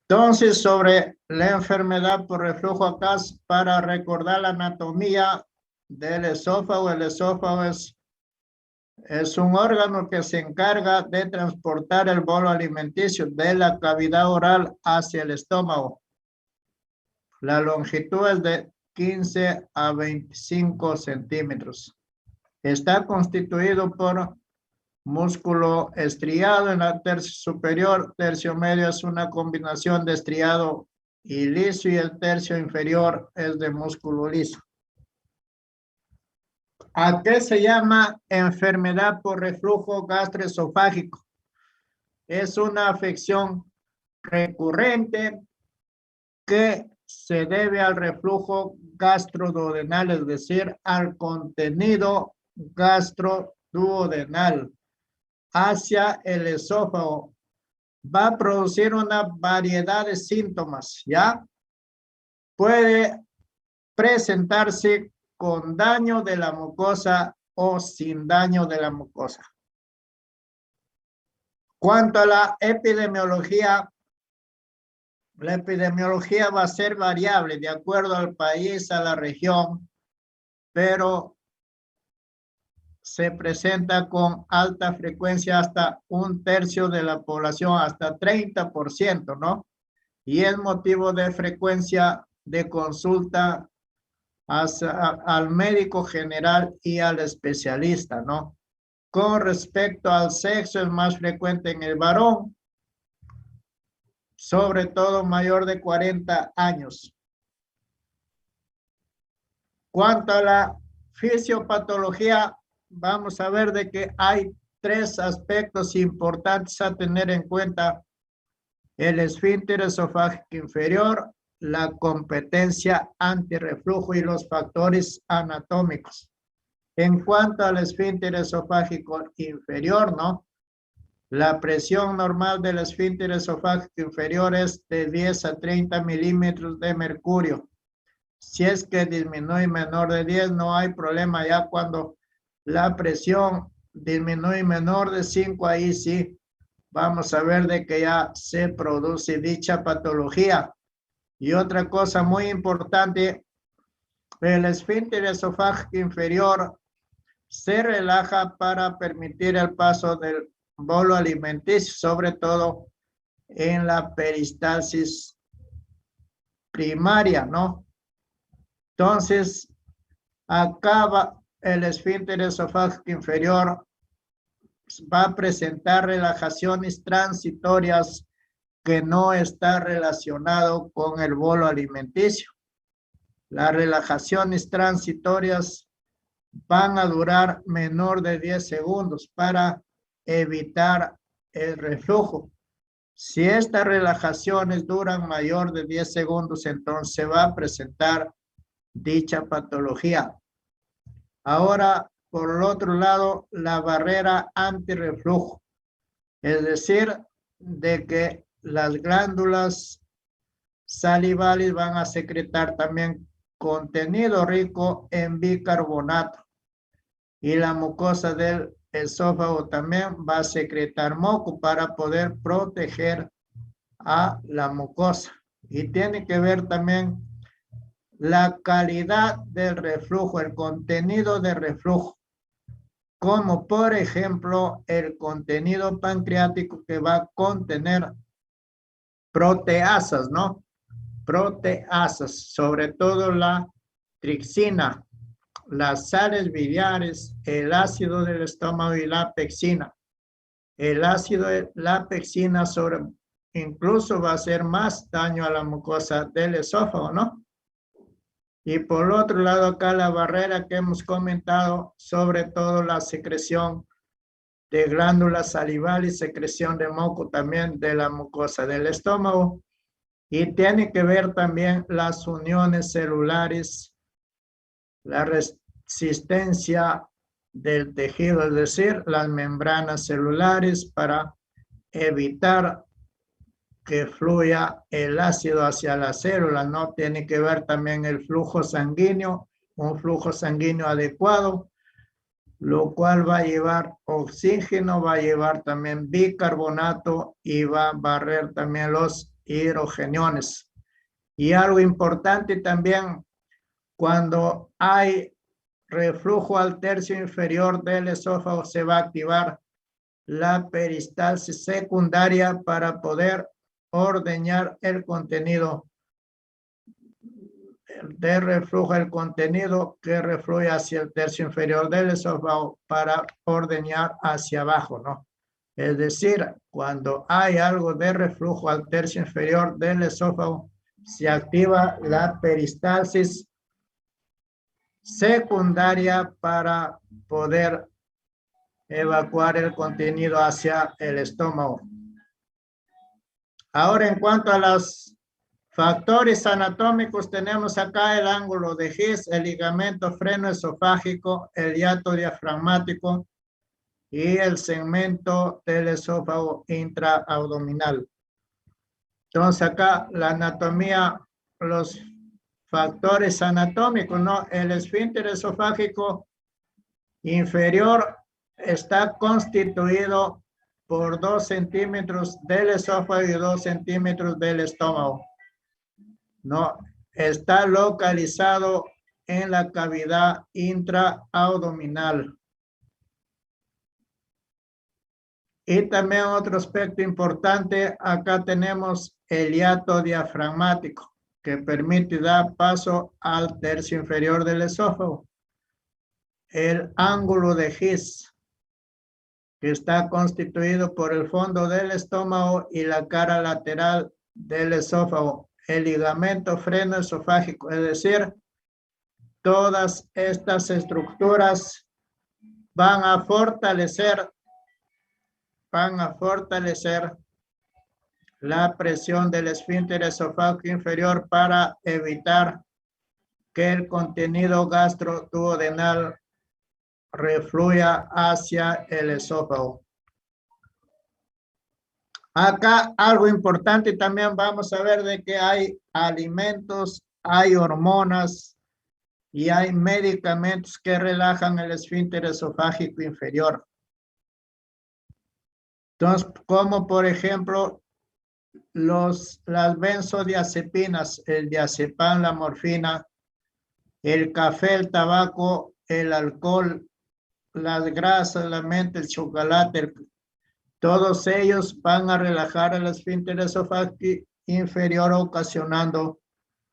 Entonces, sobre la enfermedad por reflujo acá, para recordar la anatomía del esófago, el esófago es un órgano que se encarga de transportar el bolo alimenticio de la cavidad oral hacia el estómago. La longitud es de 15 a 25 centímetros. Está constituido por músculo estriado en la tercio superior, tercio medio es una combinación de estriado y liso y el tercio inferior es de músculo liso. ¿A qué se llama enfermedad por reflujo gastroesofágico? Es una afección recurrente que se debe al reflujo gastroduodenal, es decir, al contenido gastroduodenal hacia el esófago. Va a producir una variedad de síntomas, ¿ya? Puede presentarse con daño de la mucosa o sin daño de la mucosa. Cuanto a la epidemiología va a ser variable de acuerdo al país, a la región, pero se presenta con alta frecuencia hasta 1/3 de la población, hasta 30%, ¿no? Y es motivo de frecuencia de consulta al médico general y al especialista, ¿no? Con respecto al sexo, es más frecuente en el varón, sobre todo mayor de 40 años. Cuanto a la fisiopatología, vamos a ver de que hay 3 aspectos importantes a tener en cuenta: el esfínter esofágico inferior, la competencia antirreflujo y los factores anatómicos. En cuanto al esfínter esofágico inferior, ¿no? La presión normal del esfínter esofágico inferior es de 10 a 30 milímetros de mercurio. Si es que disminuye menor de 10, no hay problema. Ya cuando la presión disminuye menor de 5, ahí sí vamos a ver de que ya se produce dicha patología. Y otra cosa muy importante, el esfínter esofágico inferior se relaja para permitir el paso del bolo alimenticio, sobre todo en la peristalsis primaria, ¿no? Entonces, acá va el esfínter esofágico inferior, va a presentar relajaciones transitorias que no está relacionado con el bolo alimenticio. Las relajaciones transitorias van a durar menor de 10 segundos para evitar el reflujo. Si estas relajaciones duran mayor de 10 segundos, entonces se va a presentar dicha patología. Ahora, por el otro lado, la barrera antirreflujo, es decir, de que las glándulas salivales van a secretar también contenido rico en bicarbonato y la mucosa del esófago también va a secretar moco para poder proteger a la mucosa. Y tiene que ver también la calidad del reflujo, el contenido de reflujo, como por ejemplo el contenido pancreático que va a contener proteasas, ¿no? Proteasas, sobre todo la tripsina, las sales biliares, el ácido del estómago y la pectina. El ácido de la pectina incluso va a hacer más daño a la mucosa del esófago, ¿no? Y por otro lado, acá la barrera que hemos comentado, sobre todo la secreción de glándulas salivales, secreción de moco también de la mucosa del estómago. Y tiene que ver también las uniones celulares, la resistencia del tejido, es decir, las membranas celulares para evitar que fluya el ácido hacia la célula, ¿no? Tiene que ver también el flujo sanguíneo, un flujo sanguíneo adecuado, lo cual va a llevar oxígeno, va a llevar también bicarbonato y va a barrer también los hidrogeniones. Y algo importante también, cuando hay reflujo al tercio inferior del esófago, se va a activar la peristalsis secundaria para poder ordeñar el contenido de reflujo, el contenido que refluye hacia el tercio inferior del esófago para ordeñar hacia abajo, ¿no? Es decir, cuando hay algo de reflujo al tercio inferior del esófago, se activa la peristalsis secundaria para poder evacuar el contenido hacia el estómago. Ahora, en cuanto a los factores anatómicos, tenemos acá el ángulo de His, el ligamento frenoesofágico, el hiato diafragmático y el segmento del esófago intraabdominal. Entonces acá la anatomía, los factores anatómicos, ¿no? El esfínter esofágico inferior está constituido por 2 centímetros del esófago y 2 centímetros del estómago. No, está localizado en la cavidad intraabdominal. Y también otro aspecto importante, acá tenemos el hiato diafragmático, que permite dar paso al tercio inferior del esófago. El ángulo de His, que está constituido por el fondo del estómago y la cara lateral del esófago. El ligamento frenoesofágico, es decir, todas estas estructuras van a fortalecer la presión del esfínter esofágico inferior para evitar que el contenido gastroduodenal refluya hacia el esófago. Acá algo importante también vamos a ver de que hay alimentos, hay hormonas y hay medicamentos que relajan el esfínter esofágico inferior. Entonces, como por ejemplo, las benzodiazepinas, el diazepam, la morfina, el café, el tabaco, el alcohol, las grasas, la menta, el chocolate, todos ellos van a relajar el esfínter esofágico inferior, ocasionando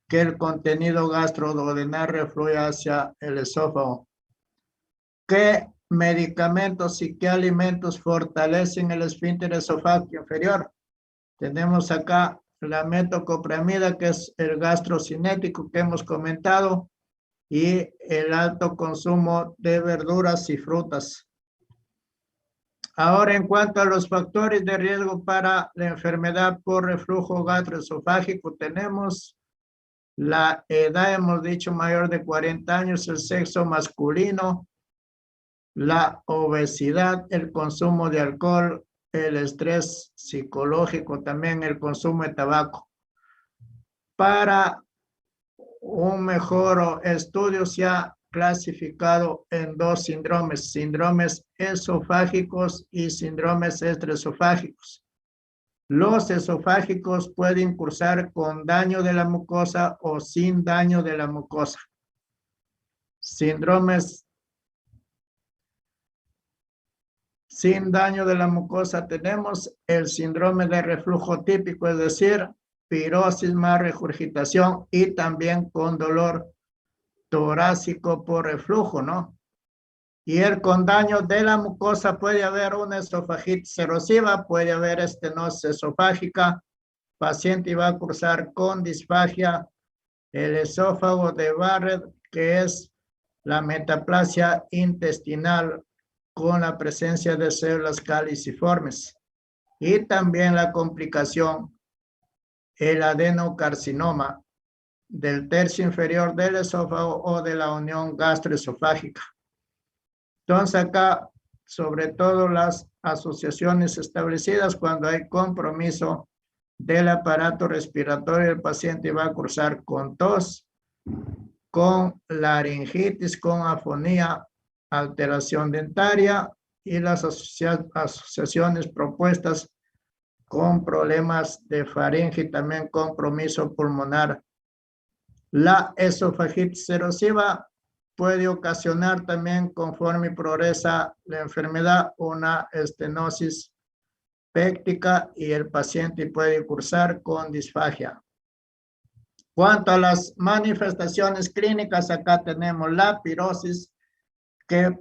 que el contenido gastroduodenal refluya hacia el esófago. ¿Qué medicamentos y qué alimentos fortalecen el esfínter esofágico inferior? Tenemos acá la metoclopramida, que es el gastrocinético que hemos comentado, y el alto consumo de verduras y frutas. Ahora, en cuanto a los factores de riesgo para la enfermedad por reflujo gastroesofágico, tenemos la edad, hemos dicho, mayor de 40 años, el sexo masculino, la obesidad, el consumo de alcohol, el estrés psicológico, también el consumo de tabaco. Para un mejor estudio se ha clasificado en 2 síndromes esofágicos y síndromes extraesofágicos. Los esofágicos pueden cursar con daño de la mucosa o sin daño de la mucosa. Síndromes sin daño de la mucosa tenemos el síndrome de reflujo típico, es decir, pirosis más regurgitación y también con dolor torácico por reflujo, ¿no? Y el con daño de la mucosa puede haber una esofagitis erosiva, puede haber estenosis esofágica, paciente va a cursar con disfagia, el esófago de Barrett, que es la metaplasia intestinal con la presencia de células caliciformes, y también la complicación, el adenocarcinoma del tercio inferior del esófago o de la unión gastroesofágica. Entonces acá, sobre todo las asociaciones establecidas, cuando hay compromiso del aparato respiratorio, el paciente va a cursar con tos, con laringitis, con afonía, alteración dentaria y las asociaciones propuestas con problemas de faringe y también compromiso pulmonar. La esofagitis erosiva puede ocasionar también, conforme progresa la enfermedad, una estenosis péptica y el paciente puede cursar con disfagia. Cuanto a las manifestaciones clínicas, acá tenemos la pirosis, que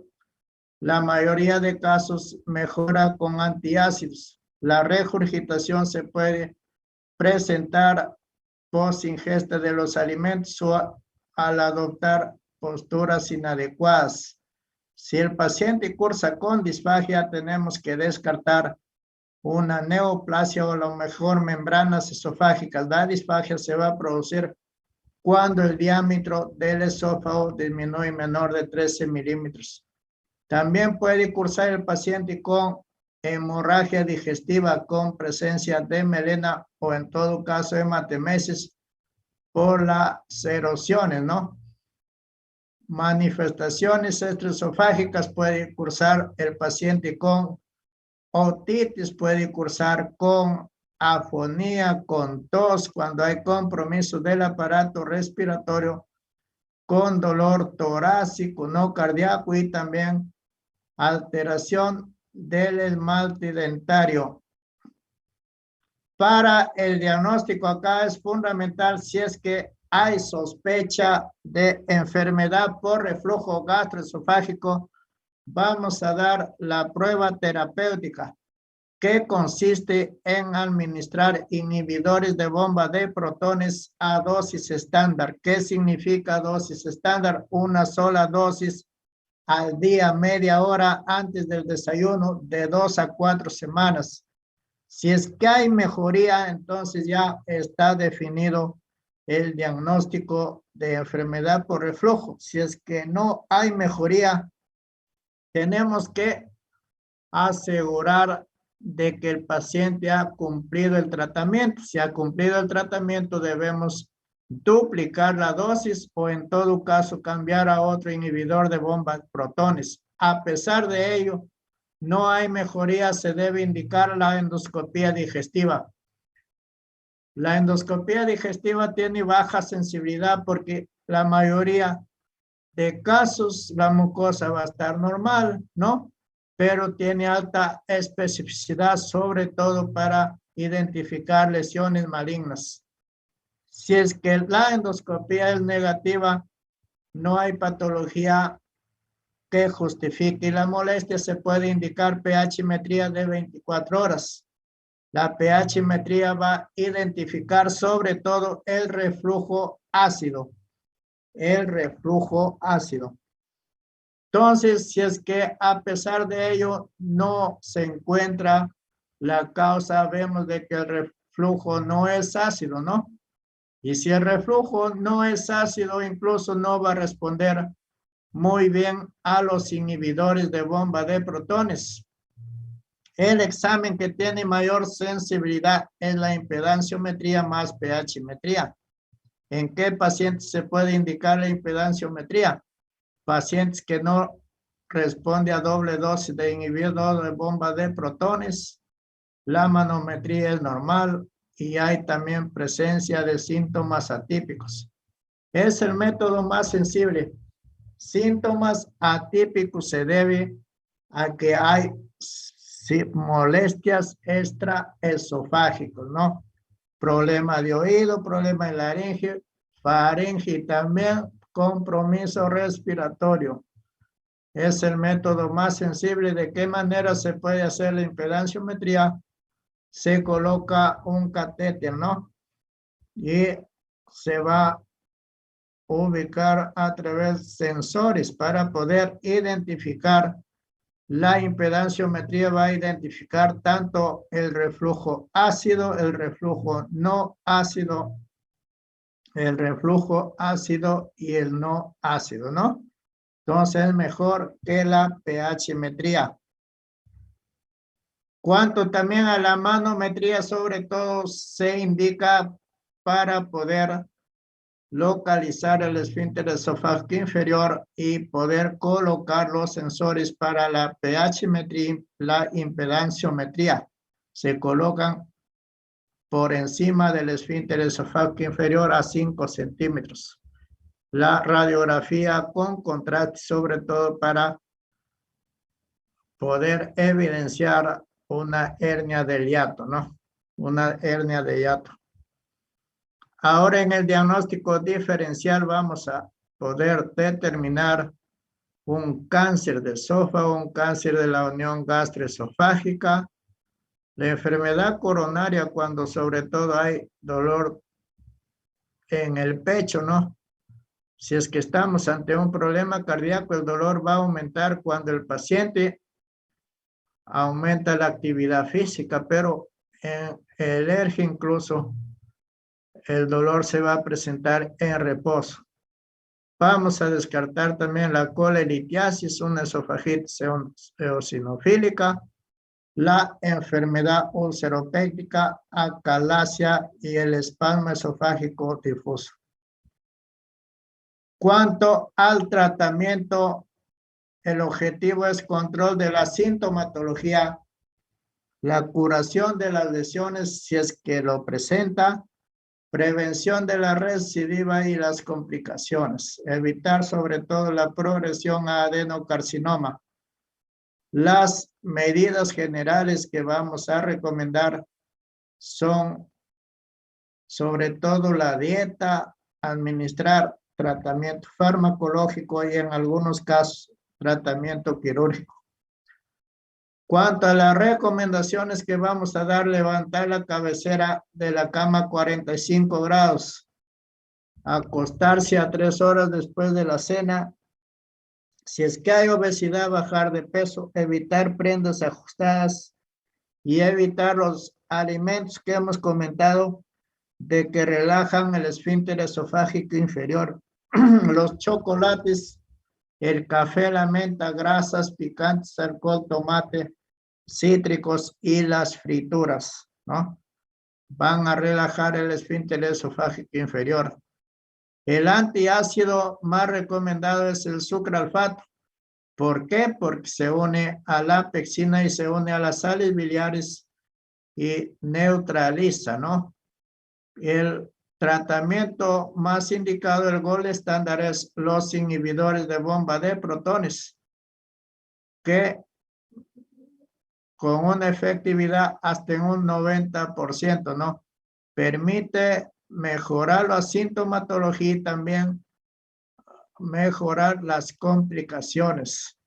la mayoría de casos mejora con antiácidos. La regurgitación se puede presentar post ingesta de los alimentos o al adoptar posturas inadecuadas. Si el paciente cursa con disfagia, tenemos que descartar una neoplasia o a lo mejor membranas esofágicas. La disfagia se va a producir cuando el diámetro del esófago disminuye menor de 13 milímetros. También puede cursar el paciente con hemorragia digestiva con presencia de melena o en todo caso hematemesis por las erosiones, ¿no? Manifestaciones extraesofágicas, puede cursar el paciente con otitis, puede cursar con afonía, con tos, cuando hay compromiso del aparato respiratorio, con dolor torácico, no cardíaco y también alteración del esmalte dentario. Para el diagnóstico acá es fundamental si es que hay sospecha de enfermedad por reflujo gastroesofágico, vamos a dar la prueba terapéutica, que consiste en administrar inhibidores de bomba de protones a dosis estándar. ¿Qué significa dosis estándar? Una sola dosis al día, media hora antes del desayuno, de 2 a 4 semanas. Si es que hay mejoría, entonces ya está definido el diagnóstico de enfermedad por reflujo. Si es que no hay mejoría, tenemos que asegurar de que el paciente ha cumplido el tratamiento. Si ha cumplido el tratamiento, debemos duplicar la dosis o en todo caso cambiar a otro inhibidor de bomba de protones. A pesar de ello, no hay mejoría, se debe indicar la endoscopía digestiva. La endoscopía digestiva tiene baja sensibilidad porque la mayoría de casos la mucosa va a estar normal, ¿no? Pero tiene alta especificidad, sobre todo para identificar lesiones malignas. Si es que la endoscopía es negativa, no hay patología que justifique la molestia. Se puede indicar pH-metría de 24 horas. La pH-metría va a identificar sobre todo el reflujo ácido. El reflujo ácido. Entonces, si es que a pesar de ello no se encuentra la causa, vemos de que el reflujo no es ácido, ¿no? Y si el reflujo no es ácido, incluso no va a responder muy bien a los inhibidores de bomba de protones. El examen que tiene mayor sensibilidad es la impedanciometría más pH-metría. ¿En qué pacientes se puede indicar la impedanciometría? Pacientes que no responden a doble dosis de inhibidor de bomba de protones, la manometría es normal y hay también presencia de síntomas atípicos. Es el método más sensible. Síntomas atípicos se debe a que hay molestias extraesofágicas, ¿no? Problema de oído, problema de laringe, faringe y también compromiso respiratorio. Es el método más sensible. ¿De qué manera se puede hacer la impedanciometría? Se coloca un catéter, ¿no? Y se va a ubicar a través de sensores para poder identificar la impedanciometría. Va a identificar tanto el reflujo ácido, el reflujo no ácido, el reflujo ácido y el no ácido, ¿no? Entonces es mejor que la pH-metría. Cuanto también a la manometría, sobre todo se indica para poder localizar el esfínter esofágico inferior y poder colocar los sensores para la pH-metría, la impedanciometría. Se colocan por encima del esfínter esofágico inferior a 5 centímetros. La radiografía con contraste, sobre todo para poder evidenciar una hernia del hiato, ¿no? Una hernia de hiato. Ahora en el diagnóstico diferencial vamos a poder determinar un cáncer de esófago, un cáncer de la unión gastroesofágica, la enfermedad coronaria cuando sobre todo hay dolor en el pecho, ¿no? Si es que estamos ante un problema cardíaco, el dolor va a aumentar cuando el paciente aumenta la actividad física, pero en el ERG incluso el dolor se va a presentar en reposo. Vamos a descartar también la colelitiasis, una esofagitis eosinofílica, la enfermedad ulceropéctica, acalasia y el espasmo esofágico difuso. Cuanto al tratamiento, el objetivo es control de la sintomatología, la curación de las lesiones si es que lo presenta, prevención de la recidiva y las complicaciones, evitar sobre todo la progresión a adenocarcinoma. Las medidas generales que vamos a recomendar son sobre todo la dieta, administrar tratamiento farmacológico y en algunos casos tratamiento quirúrgico. Cuanto a las recomendaciones que vamos a dar, levantar la cabecera de la cama 45 grados, acostarse a 3 horas después de la cena. Si es que hay obesidad, bajar de peso, evitar prendas ajustadas y evitar los alimentos que hemos comentado de que relajan el esfínter esofágico inferior. Los chocolates, el café, la menta, grasas, picantes, alcohol, tomate, cítricos y las frituras, ¿no? Van a relajar el esfínter esofágico inferior. El antiácido más recomendado es el sucralfato. ¿Por qué? Porque se une a la pexina y se une a las sales biliares y neutraliza, ¿no? El tratamiento más indicado, el gold estándar, es los inhibidores de bomba de protones, que con una efectividad hasta en un 90%, ¿no? Permite mejorar la sintomatología y también mejorar las complicaciones.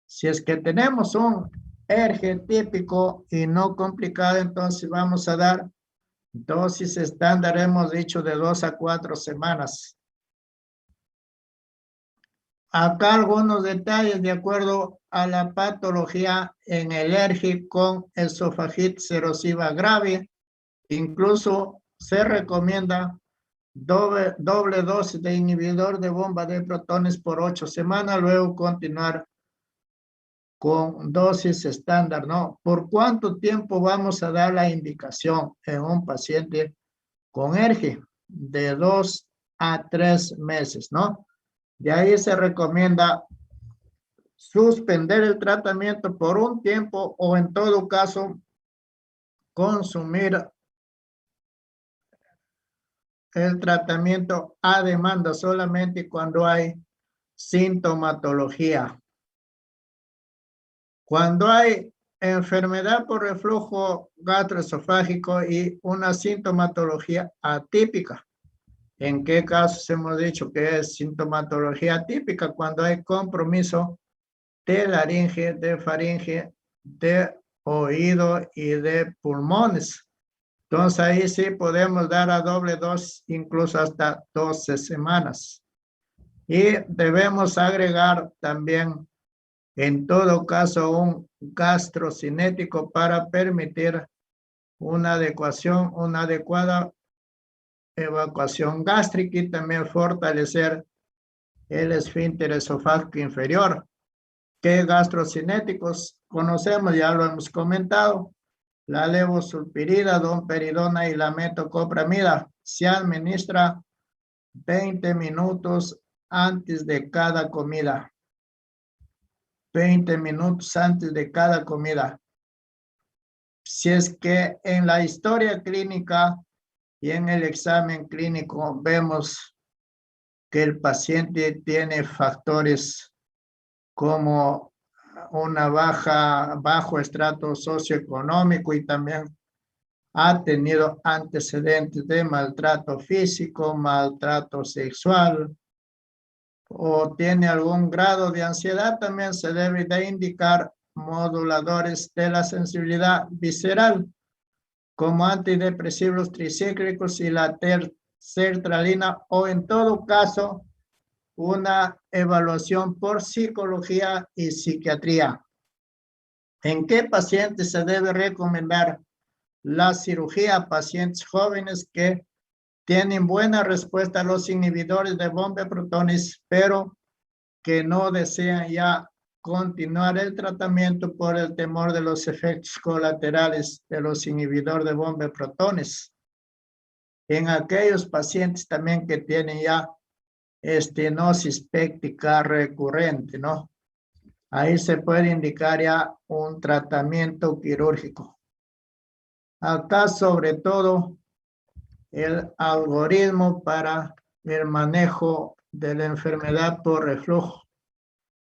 Si es que tenemos un ERG típico y no complicado, entonces vamos a dar dosis estándar, hemos dicho, de 2 a 4 semanas. Acá algunos detalles de acuerdo a la patología en el ERG con esofagitis erosiva grave. Incluso se recomienda doble dosis de inhibidor de bomba de protones por 8 semanas, luego continuar con dosis estándar, ¿no? ¿Por cuánto tiempo vamos a dar la indicación en un paciente con ERG? De 2 a 3 meses, ¿no? De ahí se recomienda suspender el tratamiento por un tiempo o en todo caso consumir el tratamiento a demanda solamente cuando hay sintomatología. Cuando hay enfermedad por reflujo gastroesofágico y una sintomatología atípica. ¿En qué casos hemos dicho que es sintomatología atípica? Cuando hay compromiso de laringe, de faringe, de oído y de pulmones. Entonces ahí sí podemos dar a doble dosis incluso hasta 12 semanas. Y debemos agregar también en todo caso un gastrocinético para permitir una adecuada evacuación gástrica y también fortalecer el esfínter esofágico inferior. ¿Qué gastrocinéticos conocemos? Ya lo hemos comentado. La levosulpirida, domperidona y la metoclopramida se administra 20 minutos antes de cada comida. 20 minutos antes de cada comida. si es que en la historia clínica y en el examen clínico vemos que el paciente tiene factores como bajo estrato socioeconómico y también ha tenido antecedentes de maltrato físico, maltrato sexual, o tiene algún grado de ansiedad, también se debe de indicar moduladores de la sensibilidad visceral, como antidepresivos tricíclicos y la sertralina, o en todo caso, una evaluación por psicología y psiquiatría. ¿En qué pacientes se debe recomendar la cirugía a pacientes jóvenes que tienen buena respuesta a los inhibidores de bomba de protones, pero que no desean ya continuar el tratamiento por el temor de los efectos colaterales de los inhibidores de bomba de protones? En aquellos pacientes también que tienen ya estenosis péptica recurrente, ¿no? Ahí se puede indicar ya un tratamiento quirúrgico. Acá sobre todo el algoritmo para el manejo de la enfermedad por reflujo.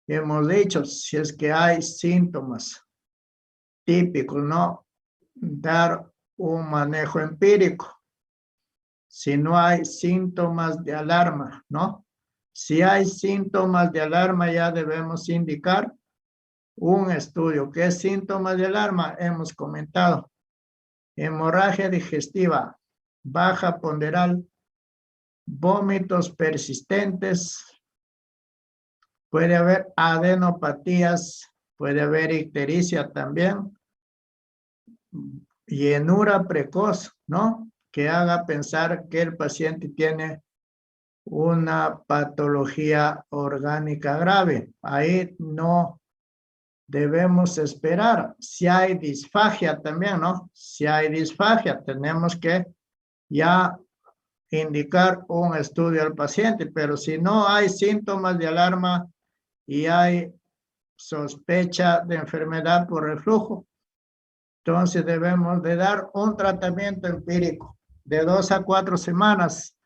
Hemos dicho, si es que hay síntomas típicos, ¿no? Dar un manejo empírico. Si no hay síntomas de alarma, ¿no? Si hay síntomas de alarma, ya debemos indicar un estudio. ¿Qué síntomas de alarma? Hemos comentado. Hemorragia digestiva, baja ponderal, vómitos persistentes, puede haber adenopatías, puede haber ictericia también, llenura precoz, ¿no? Que haga pensar que el paciente tiene una patología orgánica grave. Ahí no debemos esperar. Si hay disfagia también, ¿no? Si hay disfagia, tenemos que ya indicar un estudio al paciente, pero si no hay síntomas de alarma y hay sospecha de enfermedad por reflujo, entonces debemos de dar un tratamiento empírico de 2 a 4 semanas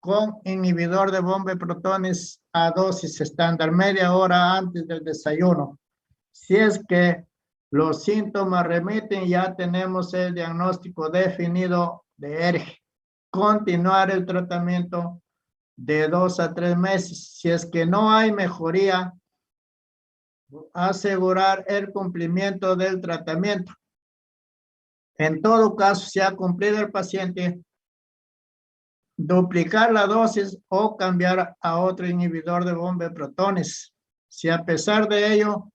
con inhibidor de bomba de protones a dosis estándar, media hora antes del desayuno. Si es que los síntomas remiten, ya tenemos el diagnóstico definido de ERGE. Continuar el tratamiento de 2 a 3 meses. Si es que no hay mejoría, asegurar el cumplimiento del tratamiento. En todo caso, si ha cumplido el paciente, duplicar la dosis o cambiar a otro inhibidor de bomba de protones. Si a pesar de ello,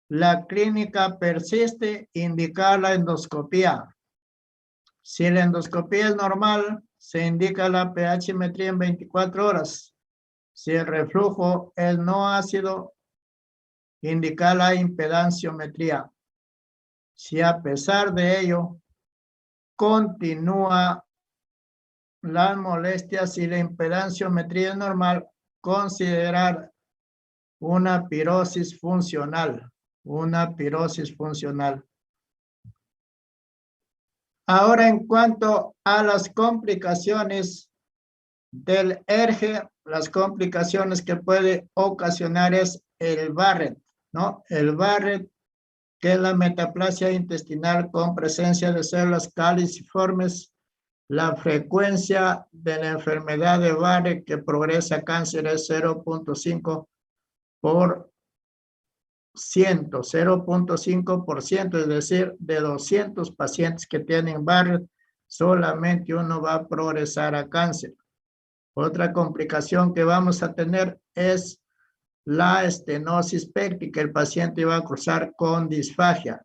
la clínica persiste, indicar la endoscopía. Si la endoscopía es normal, se indica la pH-metría en 24 horas. Si el reflujo es no ácido, indica la impedanciometría. Si a pesar de ello continúa las molestias y la impedanciometría es normal, considerar una pirosis funcional. Una pirosis funcional. Ahora, en cuanto a las complicaciones del ERGE, las complicaciones que puede ocasionar es el Barrett, ¿no? El Barrett, que es la metaplasia intestinal con presencia de células caliciformes. La frecuencia de la enfermedad de Barrett que progresa a cáncer es 0.5 por 0.5%, es decir, de 200 pacientes que tienen Barrett, solamente uno va a progresar a cáncer. Otra complicación que vamos a tener es la estenosis péptica. El paciente va a cruzar con disfagia.